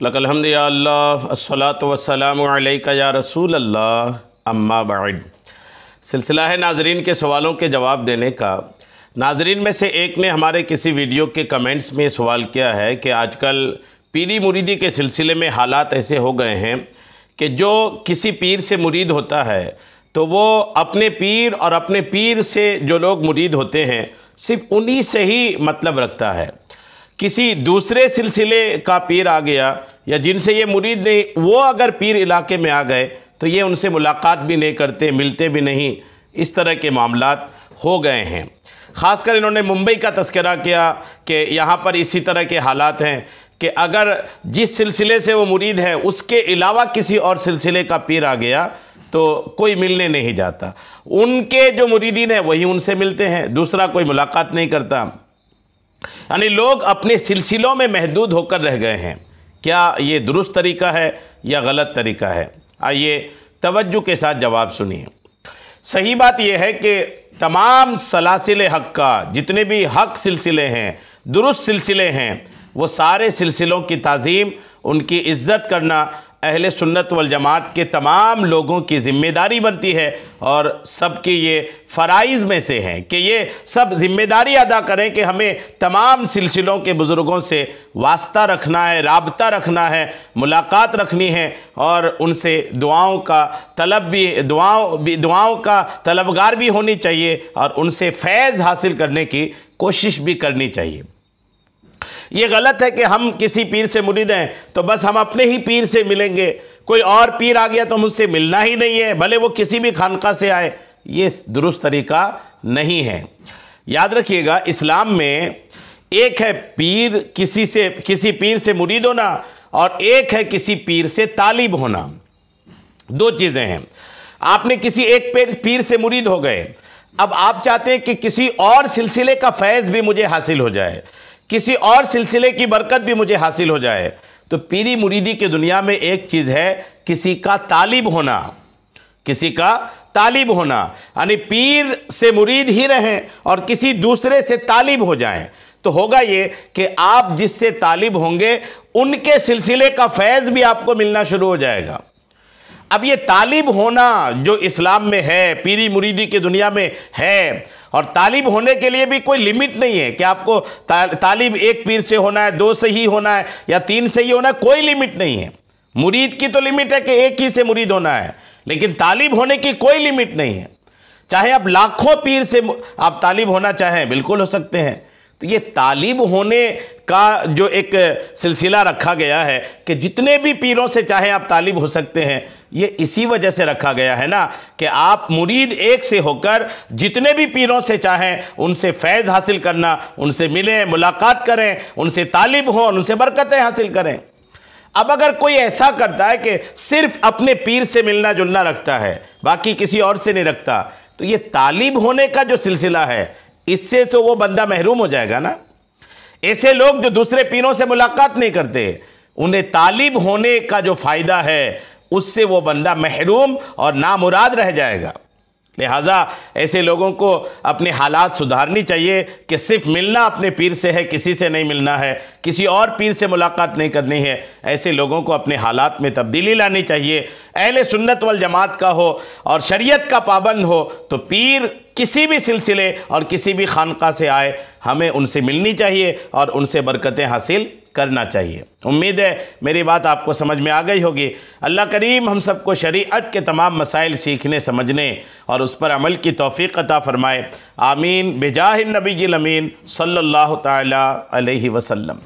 لک الحمد یا اللہ الصلاۃ والسلام علیک یا رسول اللہ اما بعد۔ سلسلہ ہے ناظرین کے سوالوں کے جواب دینے کا۔ ناظرین میں سے ایک نے ہمارے کسی ویڈیو کے کمنٹس میں سوال کیا ہے کہ آج کل پیری مریدی کے سلسلے میں حالات ایسے ہو گئے ہیں کہ جو کسی پیر سے مرید ہوتا ہے تو وہ اپنے پیر اور اپنے پیر سے جو لوگ مرید ہوتے ہیں صرف انہی سے ہی مطلب رکھتا ہے۔ کسی دوسرے سلسلے کا پیر آ گیا یا جن سے یہ مرید نہیں، وہ اگر پیر علاقے میں آ گئے تو یہ ان سے ملاقات بھی نہیں کرتے، ملتے بھی نہیں۔ اس طرح کے معاملات ہو گئے ہیں۔ خاص کر انہوں نے ممبئی کا تذکرہ کیا کہ یہاں پر اسی طرح کے حالات ہیں کہ اگر جس سلسلے سے وہ مرید ہے اس کے علاوہ کسی اور سلسلے کا پیر آ گیا تو کوئی ملنے نہیں جاتا۔ ان کے جو مریدین ہیں وہی ان سے ملتے ہیں، دوسرا کوئی ملاقات نہیں کرتا۔ یعنی لوگ اپنے سلسلوں میں محدود ہو کر رہ گئے ہیں۔ کیا یہ درست طریقہ ہے یا غلط طریقہ ہے؟ آئیے توجہ کے ساتھ جواب سنیے۔ صحیح بات یہ ہے کہ تمام سلاسل حق کا جتنے بھی حق سلسلے ہیں، درست سلسلے ہیں، وہ سارے سلسلوں کی تعظیم، ان کی عزت کرنا اہل سنت والجماعت کے تمام لوگوں کی ذمہ داری بنتی ہے، اور سب کی یہ فرائض میں سے ہیں کہ یہ سب ذمہ داری ادا کریں کہ ہمیں تمام سلسلوں کے بزرگوں سے واسطہ رکھنا ہے، رابطہ رکھنا ہے، ملاقات رکھنی ہے، اور ان سے دعاؤں کا طلب بھی دعاؤں کا طلبگار بھی ہونی چاہیے، اور ان سے فیض حاصل کرنے کی کوشش بھی کرنی چاہیے۔ یہ غلط ہے کہ ہم کسی پیر سے مرید ہیں تو بس ہم اپنے ہی پیر سے ملیں گے، کوئی اور پیر آ گیا تو ہم اس سے ملنا ہی نہیں ہے، بھلے وہ کسی بھی خانقاہ سے آئے۔ یہ درست طریقہ نہیں ہے۔ یاد رکھیے گا، اسلام میں ایک ہے پیر کسی پیر سے مرید ہونا، اور ایک ہے کسی پیر سے طالب ہونا۔ دو چیزیں ہیں۔ آپ نے کسی ایک پیر سے مرید ہو گئے، اب آپ چاہتے ہیں کہ کسی اور سلسلے کا فیض بھی مجھے حاصل ہو جائے، کسی اور سلسلے کی برکت بھی مجھے حاصل ہو جائے، تو پیری مریدی کی دنیا میں ایک چیز ہے کسی کا طالب ہونا، کسی کا طالب ہونا، یعنی پیر سے مرید ہی رہیں اور کسی دوسرے سے طالب ہو جائیں، تو ہوگا یہ کہ آپ جس سے طالب ہوں گے ان کے سلسلے کا فیض بھی آپ کو ملنا شروع ہو جائے گا۔ اب یہ طالب ہونا جو اسلام میں ہے، پیری مریدی کی دنیا میں ہے، اور طالب ہونے کے لیے بھی کوئی لیمٹ نہیں ہے کہ آپ کو طالب ایک پیر سے ہونا ہے، دو سے ہی ہونا ہے، یا تین سے ہی ہونا ہے، کوئی لیمٹ نہیں ہے۔ مرید کی تو لیمٹ ہے کہ ایک ہی سے مرید ہونا ہے، لیکن طالب ہونے کی کوئی لیمٹ نہیں ہے۔ چاہے آپ لاکھوں پیر سے آپ طالب ہونا چاہیں، بالکل ہو سکتے ہیں۔ تو یہ طالب ہونے کا جو ایک سلسلہ رکھا گیا ہے کہ جتنے بھی پیروں سے چاہیں آپ طالب ہو سکتے ہیں، یہ اسی وجہ سے رکھا گیا ہے نا کہ آپ مرید ایک سے ہو کر جتنے بھی پیروں سے چاہیں ان سے فیض حاصل کرنا، ان سے ملیں، ملاقات کریں، ان سے طالب ہوں، ان سے برکتیں حاصل کریں۔ اب اگر کوئی ایسا کرتا ہے کہ صرف اپنے پیر سے ملنا جلنا رکھتا ہے، باقی کسی اور سے نہیں رکھتا، تو یہ طالب ہونے کا جو سلسلہ ہے اس سے تو وہ بندہ محروم ہو جائے گا نا۔ ایسے لوگ جو دوسرے پیروں سے ملاقات نہیں کرتے، انہیں طالب ہونے کا جو فائدہ ہے اس سے وہ بندہ محروم اور نامراد رہ جائے گا۔ لہٰذا ایسے لوگوں کو اپنے حالات سدھارنی چاہیے کہ صرف ملنا اپنے پیر سے ہے، کسی سے نہیں ملنا ہے، کسی اور پیر سے ملاقات نہیں کرنی ہے۔ ایسے لوگوں کو اپنے حالات میں تبدیلی لانی چاہیے۔ اہل سنت والجماعت کا ہو اور شریعت کا پابند ہو تو پیر کسی بھی سلسلے اور کسی بھی خانقاہ سے آئے، ہمیں ان سے ملنی چاہیے اور ان سے برکتیں حاصل کرنا چاہیے۔ امید ہے میری بات آپ کو سمجھ میں آ گئی ہوگی۔ اللہ کریم ہم سب کو شریعت کے تمام مسائل سیکھنے، سمجھنے اور اس پر عمل کی توفیق عطا فرمائے۔ آمین بجاہ النبی الامین صلی اللہ تعالی علیہ وسلم۔